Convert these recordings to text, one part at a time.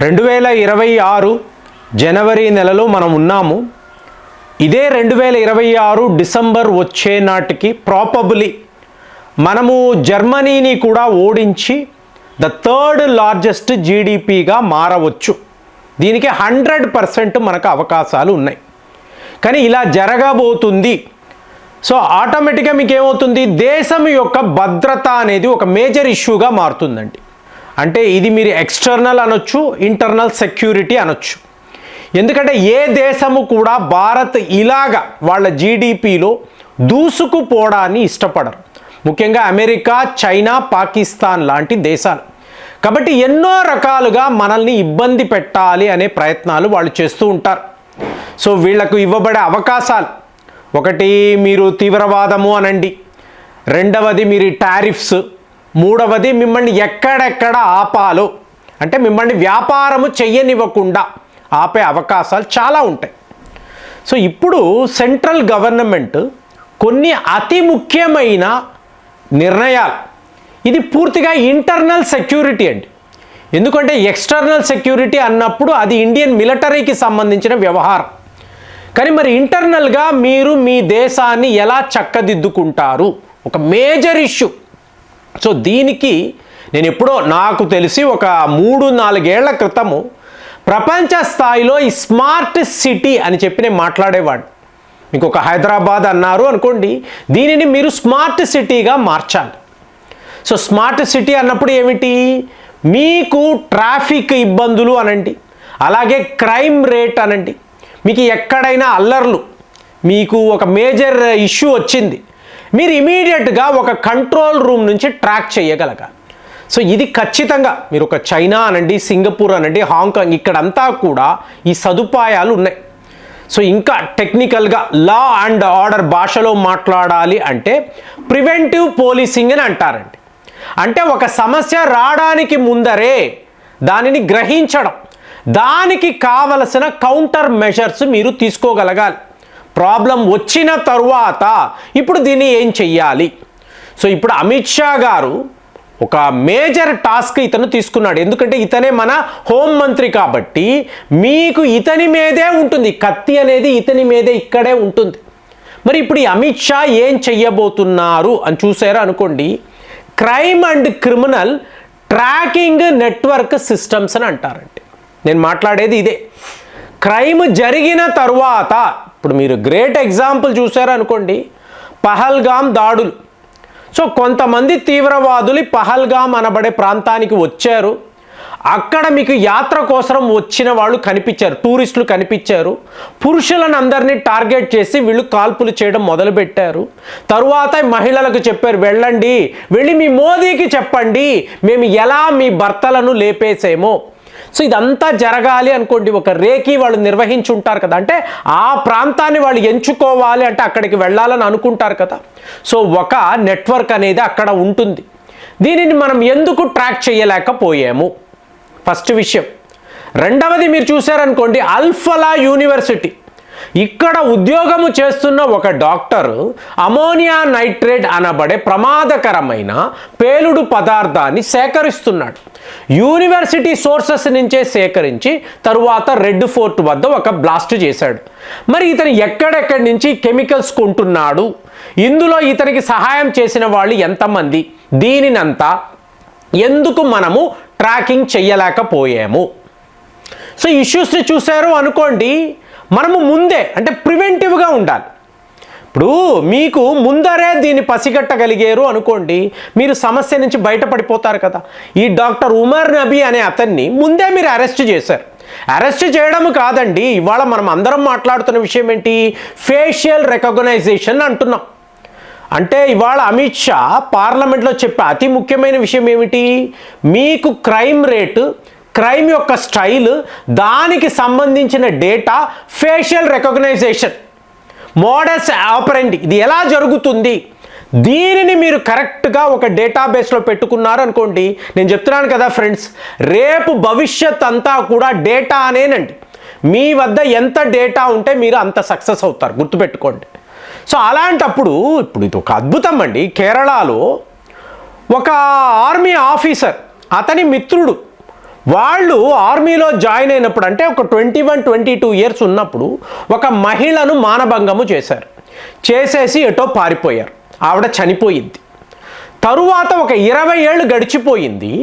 2026 జనవరి నెలలో మనం ఉన్నాము. ఇదే 2026 డిసెంబర్ వచ్చే నాటికి ప్రాబబ్లీ మనము జర్మనీని కూడా ఓడించి ద థర్డ్ లార్జెస్ట్ జీడిపిగా మారవచ్చు. దీనికి 100% మనకు అవకాశాలు ఉన్నాయి. కానీ ఇలా జరగబోతుంది. సో ఆటోమేటిక్గా మీకు ఏమవుతుంది, దేశం యొక్క భద్రత అనేది ఒక మేజర్ ఇష్యూగా మారుతుందండి. అంటే ఇది మీరు ఎక్స్టర్నల్ అనొచ్చు, ఇంటర్నల్ సెక్యూరిటీ అనొచ్చు. ఎందుకంటే ఏ దేశము కూడా భారత్ ఇలాగా వాళ్ళ జీడిపిలో దూసుకుపోవడాన్ని ఇష్టపడరు. ముఖ్యంగా అమెరికా, చైనా, పాకిస్తాన్ లాంటి దేశాలు. కాబట్టి ఎన్నో రకాలుగా మనల్ని ఇబ్బంది పెట్టాలి అనే ప్రయత్నాలు వాళ్ళు చేస్తూ ఉంటారు. సో వీళ్లకు ఇవ్వబడే అవకాశాలు, ఒకటి మీరు తీవ్రవాదము అనండి, రెండవది మీరు టారిఫ్స్, మూడవది మిమ్మల్ని ఎక్కడెక్కడ ఆపాలో అంటే మిమ్మల్ని వ్యాపారము చెయ్యనివ్వకుండా ఆపే అవకాశాలు చాలా ఉంటాయి. సో ఇప్పుడు సెంట్రల్ గవర్నమెంట్ కొన్ని అతి ముఖ్యమైన నిర్ణయాలు, ఇది పూర్తిగా ఇంటర్నల్ సెక్యూరిటీ అండి. ఎందుకంటే ఎక్స్టర్నల్ సెక్యూరిటీ అన్నప్పుడు అది ఇండియన్ మిలిటరీకి సంబంధించిన వ్యవహారం. కానీ మరి ఇంటర్నల్గా మీరు మీ దేశాన్ని ఎలా చక్కదిద్దుకుంటారు, ఒక మేజర్ ఇష్యూ. సో దీనికి నేను ఎప్పుడో నాకు తెలిసి ఒక 3-4 ఏళ్ల క్రితము ప్రపంచ స్థాయిలో ఈ స్మార్ట్ సిటీ అని చెప్పి నేను మాట్లాడేవాడు. మీకు ఒక హైదరాబాద్ అన్నారు అనుకోండి, దీనిని మీరు స్మార్ట్ సిటీగా మార్చాలి. సో స్మార్ట్ సిటీ అన్నప్పుడు ఏమిటి, మీకు ట్రాఫిక్ ఇబ్బందులు అనండి, అలాగే క్రైమ్ రేట్ అనండి, మీకు ఎక్కడైనా అల్లర్లు, మీకు ఒక మేజర్ ఇష్యూ వచ్చింది, మీరు ఇమీడియట్గా ఒక కంట్రోల్ రూమ్ నుంచి ట్రాక్ చేయగలగాలి. సో ఇది ఖచ్చితంగా మీరు ఒక చైనా అనండి, సింగపూర్ అనండి, హాంకాంగ్, ఇక్కడంతా కూడా ఈ సదుపాయాలు ఉన్నాయి. సో ఇంకా టెక్నికల్గా లా అండ్ ఆర్డర్ భాషలో మాట్లాడాలి అంటే ప్రివెంటివ్ పోలీసింగ్ అని అంటారండి. అంటే ఒక సమస్య రావడానికి ముందరే దానిని గ్రహించడం, దానికి కావలసిన కౌంటర్ మెజర్స్ మీరు తీసుకోగలగాలి. ప్రాబ్లం వచ్చిన తరువాత ఇప్పుడు దీన్ని ఏం చెయ్యాలి. సో ఇప్పుడు అమిత్ షా గారు ఒక మేజర్ టాస్క్ ఇతను తీసుకున్నాడు. ఎందుకంటే ఇతనే మన హోంమంత్రి కాబట్టి మీకు ఇతని మీదే ఉంటుంది, కత్తి అనేది ఇతని మీదే ఇక్కడే ఉంటుంది. మరి ఇప్పుడు ఈ అమిత్ షా ఏం చెయ్యబోతున్నారు అని చూసారా అనుకోండి, crime and criminal tracking network systems అని అంటారండి. నేను మాట్లాడేది ఇదే. క్రైమ్ జరిగిన తరువాత, ఇప్పుడు మీరు గ్రేట్ ఎగ్జాంపుల్ చూసారు అనుకోండి, పహల్గామ్ దాడులు. సో కొంతమంది తీవ్రవాదులు పహల్గామ్ అనబడే ప్రాంతానికి వచ్చారు. అక్కడ మీకు యాత్ర కోసం వచ్చిన వాళ్ళు కనిపించారు, టూరిస్టులు కనిపించారు. పురుషులను అందరినీ టార్గెట్ చేసి వీళ్ళు కాల్పులు చేయడం మొదలుపెట్టారు. తరువాత మహిళలకు చెప్పారు, వెళ్ళండి, వెళ్ళి మీ మోదీకి చెప్పండి మేము ఎలా మీ భర్తలను లేపేసేమో. సో ఇదంతా జరగాలి అనుకోండి, ఒక రేకి వాళ్ళు నిర్వహించుంటారు కదా, అంటే ఆ ప్రాంతాన్ని వాళ్ళు ఎంచుకోవాలి అంటే అక్కడికి వెళ్ళాలని అనుకుంటారు కదా. సో ఒక నెట్వర్క్ అనేది అక్కడ ఉంటుంది. దీనిని మనం ఎందుకు ట్రాక్ చేయలేకపోయాము, ఫస్ట్ విషయం. రెండవది మీరు చూసారనుకోండి, అల్ఫలా యూనివర్సిటీ, ఇక్కడ ఉద్యోగము చేస్తున్న ఒక డాక్టర్ అమోనియా నైట్రేట్ అనబడే ప్రమాదకరమైన పేలుడు పదార్థాన్ని సేకరిస్తున్నాడు. యూనివర్సిటీ సోర్సెస్ నుంచే సేకరించి తరువాత రెడ్ ఫోర్ట్ వద్ద ఒక బ్లాస్ట్ చేశాడు. మరి ఇతను ఎక్కడెక్కడి నుంచి కెమికల్స్ కొంటున్నాడు, ఇందులో ఇతనికి సహాయం చేసిన వాళ్ళు ఎంతమంది, దీనినంతా ఎందుకు మనము ట్రాకింగ్ చెయ్యలేకపోయాము. సో ఇష్యూస్ని చూశారు అనుకోండి, మనము ముందే అంటే ప్రివెంటివ్గా ఉండాలి. ఇప్పుడు మీకు ముందరే దీన్ని పసిగట్టగలిగారు అనుకోండి, మీరు సమస్య నుంచి బయటపడిపోతారు కదా. ఈ డాక్టర్ ఉమర్ నబీ అనే అతన్ని ముందే మీరు అరెస్ట్ చేశారు. అరెస్ట్ చేయడం కాదండి, ఇవాళ మనం అందరం మాట్లాడుతున్న విషయం ఏంటి, ఫేషియల్ రికగ్నైజేషన్ అంటున్నాం. అంటే ఇవాళ అమిత్ షా పార్లమెంట్లో చెప్పే అతి ముఖ్యమైన విషయం ఏమిటి, మీకు క్రైమ్ రేటు, క్రైమ్ యొక్క స్టైల్, దానికి సంబంధించిన డేటా, ఫేషియల్ రికగ్నైజేషన్, మోడస్ ఆపరెండి, ఇది ఎలా జరుగుతుంది, దీనిని మీరు కరెక్ట్గా ఒక డేటాబేస్లో పెట్టుకున్నారు అనుకోండి. నేను చెప్తున్నాను కదా ఫ్రెండ్స్, రేపు భవిష్యత్ అంతా కూడా డేటా అనేనండి. మీ వద్ద ఎంత డేటా ఉంటే మీరు అంత సక్సెస్ అవుతారు, గుర్తుపెట్టుకోండి. సో అలాంటప్పుడు ఇప్పుడు ఇది ఒక అద్భుతం అండి. కేరళలో ఒక ఆర్మీ ఆఫీసర్, అతని మిత్రుడు వాళ్ళు ఆర్మీలో జాయిన్ అయినప్పుడు అంటే ఒక 21-22 ఇయర్స్ ఉన్నప్పుడు ఒక మహిళను మానభంగము చేశారు. చేసేసి ఎటో పారిపోయారు. ఆవిడ చనిపోయింది. తరువాత ఒక 20 ఏళ్ళు గడిచిపోయింది.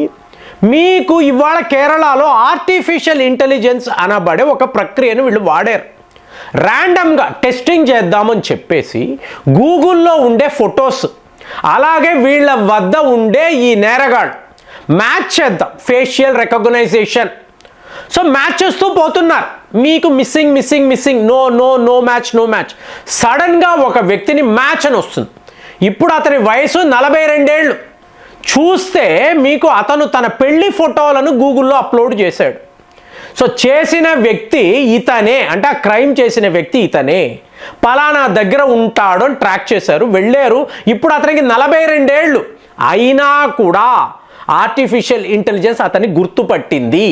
మీకు ఇవాళ కేరళలో ఆర్టిఫిషియల్ ఇంటెలిజెన్స్ అనబడే ఒక ప్రక్రియను వీళ్ళు వాడారు. ర్యాండమ్గా టెస్టింగ్ చేద్దామని చెప్పేసి గూగుల్లో ఉండే ఫొటోస్ అలాగే వీళ్ళ వద్ద ఉండే ఈ నేరగాళ్ళు మ్యాచ్ చేద్దాం, ఫేషియల్ రికగ్నైజేషన్. సో మ్యాచ్ చేస్తూ పోతున్నారు. మీకు మిస్సింగ్ నో మ్యాచ్. సడన్గా ఒక వ్యక్తిని మ్యాచ్ అని వస్తుంది. ఇప్పుడు అతని వయసు 42 ఏళ్ళు. చూస్తే మీకు అతను తన పెళ్లి ఫోటోలను గూగుల్లో అప్లోడ్ చేశాడు. సో చేసిన వ్యక్తి ఇతనే, అంటే ఆ క్రైమ్ చేసిన వ్యక్తి ఇతనే, పలానా దగ్గర ఉంటాడు అని ట్రాక్ చేశారు, వెళ్ళారు. ఇప్పుడు అతనికి 42 ఏళ్ళు అయినా కూడా ఆర్టిఫిషియల్ ఇంటెలిజెన్స్ అతన్ని గుర్తుపట్టింది.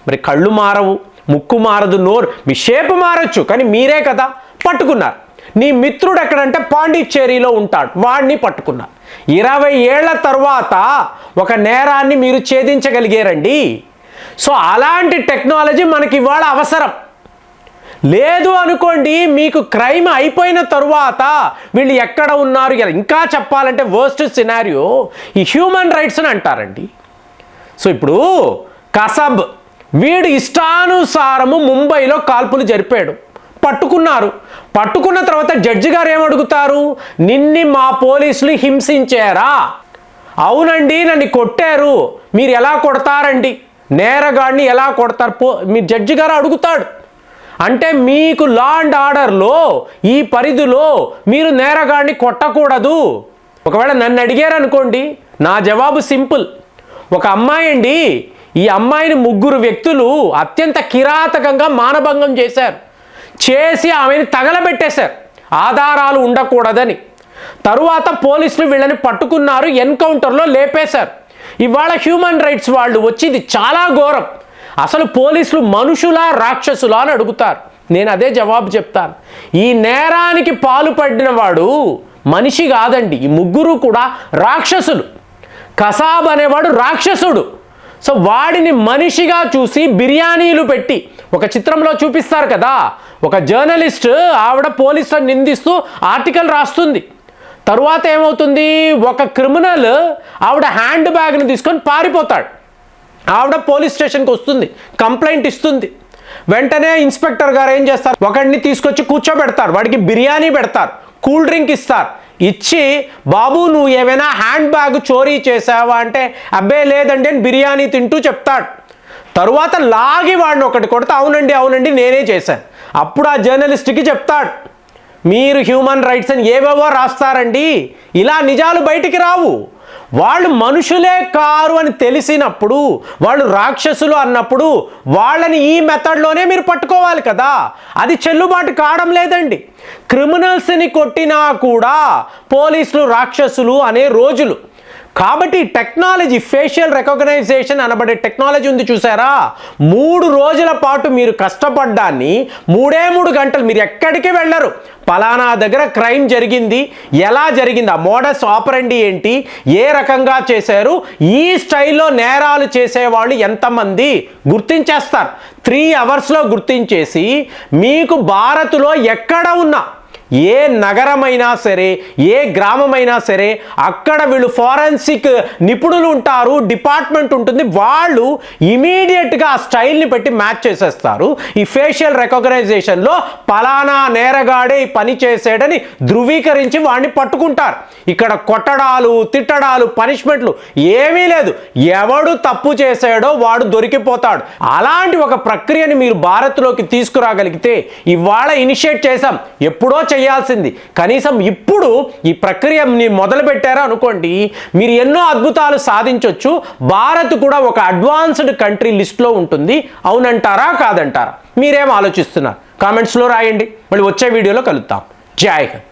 మరి కళ్ళు మారవు, ముక్కు మారదు, నోరు, మీ షేప్ మారచ్చు, కానీ మీరే కదా పట్టుకున్నారు. నీ మిత్రుడు ఎక్కడంటే పాండిచ్చేరిలో ఉంటాడు, వాడిని పట్టుకున్నారు. 20 ఏళ్ల తర్వాత ఒక నేరాన్ని మీరు ఛేదించగలిగారండి. సో అలాంటి టెక్నాలజీ మనకి ఇవాళ అవసరం. లేదు అనుకోండి, మీకు క్రైమ్ అయిపోయిన తరువాత వీళ్ళు ఎక్కడ ఉన్నారు, ఇంకా చెప్పాలంటే వర్స్ట్ సినారియో ఈ హ్యూమన్ రైట్స్ అని అంటారండి. సో ఇప్పుడు కసబ్ వీడు ఇష్టానుసారము ముంబైలో కాల్పులు జరిపాడు, పట్టుకున్నారు. పట్టుకున్న తర్వాత జడ్జి గారు ఏమడుగుతారు, నిన్ని మా పోలీసులు హింసించారా? అవునండి, నన్ను కొట్టారు. మీరు ఎలా కొడతారండి, నేరగాడిని ఎలా కొడతారు? మీ జడ్జి గారు అడుగుతాడు. అంటే మీకు లా అండ్ ఆర్డర్లో ఈ పరిధిలో మీరు నేరగాడిని కొట్టకూడదు. ఒకవేళ నన్ను అడిగారు అనుకోండి, నా జవాబు సింపుల్. ఒక అమ్మాయి అండి, ఈ అమ్మాయిని 3 వ్యక్తులు అత్యంత కిరాతకంగా మానభంగం చేశారు. చేసి ఆమెను తగలబెట్టేశారు ఆధారాలు ఉండకూడదని. తరువాత పోలీసులు వీళ్ళని పట్టుకున్నారు, ఎన్కౌంటర్లో లేపేశారు. ఇవాళ హ్యూమన్ రైట్స్ వాళ్ళు వచ్చి ఇది చాలా ఘోరం, అసలు పోలీసులు మనుషులా రాక్షసులా అని అడుగుతారు. నేను అదే జవాబు చెప్తాను. ఈ నేరానికి పాల్పడిన వాడు మనిషి కాదండి, ఈ 3 కూడా రాక్షసులు. కసాబ్ అనేవాడు రాక్షసుడు. సో వాడిని మనిషిగా చూసి బిర్యానీలు పెట్టి ఒక చిత్రంలో చూపిస్తారు కదా, ఒక జర్నలిస్ట్ ఆవిడ పోలీసులను నిందిస్తూ ఆర్టికల్ రాస్తుంది. తరువాత ఏమవుతుంది, ఒక క్రిమినల్ ఆవిడ హ్యాండ్ బ్యాగ్ని తీసుకొని పారిపోతాడు. ఆవిడ పోలీస్ స్టేషన్కి వస్తుంది, కంప్లైంట్ ఇస్తుంది. వెంటనే ఇన్స్పెక్టర్ గారు ఏం చేస్తారు, ఒకడిని తీసుకొచ్చి కూర్చోబెడతారు, వాడికి బిర్యానీ పెడతారు, కూల్ డ్రింక్ ఇస్తారు. ఇచ్చి, బాబు నువ్వు ఏమైనా హ్యాండ్ బ్యాగ్ చోరీ చేసావా అంటే, అబ్బే లేదండి అని బిర్యానీ తింటూ చెప్తాడు. తరువాత లాగి వాడిని ఒకటి కొడితే, అవునండి నేనే చేశాను. అప్పుడు ఆ జర్నలిస్ట్కి చెప్తాడు, మీరు హ్యూమన్ రైట్స్ అని ఏవేవో రాస్తారండి, ఇలా నిజాలు బయటికి రావు. వాళ్ళు మనుషులే కారు అని తెలిసినప్పుడు, వాళ్ళు రాక్షసులు అన్నప్పుడు వాళ్ళని ఈ మెథడ్లోనే మీరు పట్టుకోవాలి కదా. అది చెల్లుబాటు కావడం లేదండి. క్రిమినల్స్ని కొట్టినా కూడా పోలీసులు రాక్షసులు అనే రోజులు. కాబట్టి టెక్నాలజీ, ఫేషియల్ రికగ్నైజేషన్ అనబడే టెక్నాలజీ ఉంది చూసారా, 3 రోజుల పాటు మీరు కష్టపడ్డాన్ని 3 గంటలు మీరు ఎక్కడికి వెళ్ళరు. పలానా దగ్గర క్రైమ్ జరిగింది, ఎలా జరిగింది, ఆ మోడస్ ఆపరండి ఏంటి, ఏ రకంగా చేశారు, ఈ స్టైల్లో నేరాలు చేసేవాళ్ళు ఎంతమంది గుర్తించేస్తారు. 3 అవర్స్లో గుర్తించేసి మీకు భారత్లో ఎక్కడ ఉన్నా, ఏ నగరమైనా సరే, ఏ గ్రామమైనా సరే, అక్కడ వీళ్ళు ఫోరెన్సిక్ నిపుణులు ఉంటారు, డిపార్ట్మెంట్ ఉంటుంది, వాళ్ళు ఇమీడియట్గా ఆ స్టైల్ని పెట్టి మ్యాచ్ చేసేస్తారు. ఈ ఫేషియల్ రికగ్నైజేషన్లో పలానా నేరగాడే ఈ పని చేసాడని ధృవీకరించి వాడిని పట్టుకుంటారు. ఇక్కడ కొట్టడాలు, తిట్టడాలు, పనిష్మెంట్లు ఏమీ లేదు. ఎవడు తప్పు చేశాడో వాడు దొరికిపోతాడు. అలాంటి ఒక ప్రక్రియని మీరు భారత్లోకి తీసుకురాగలిగితే, ఇవాళ ఇనిషియేట్ చేశాం, ఎప్పుడో చేయాల్సింది, కనీసం ఇప్పుడు ఈ ప్రక్రియని మొదలు పెట్టారా అనుకోండి, మీరు ఎన్నో అద్భుతాలు సాధించవచ్చు. భారత్ కూడా ఒక అడ్వాన్స్డ్ కంట్రీ లిస్ట్లో ఉంటుంది. అవునంటారా కాదంటారా? మీరేం ఆలోచిస్తున్నారు? కామెంట్స్లో రాయండి. మళ్ళీ వచ్చే వీడియోలో కలుద్దాం. జై హింద్.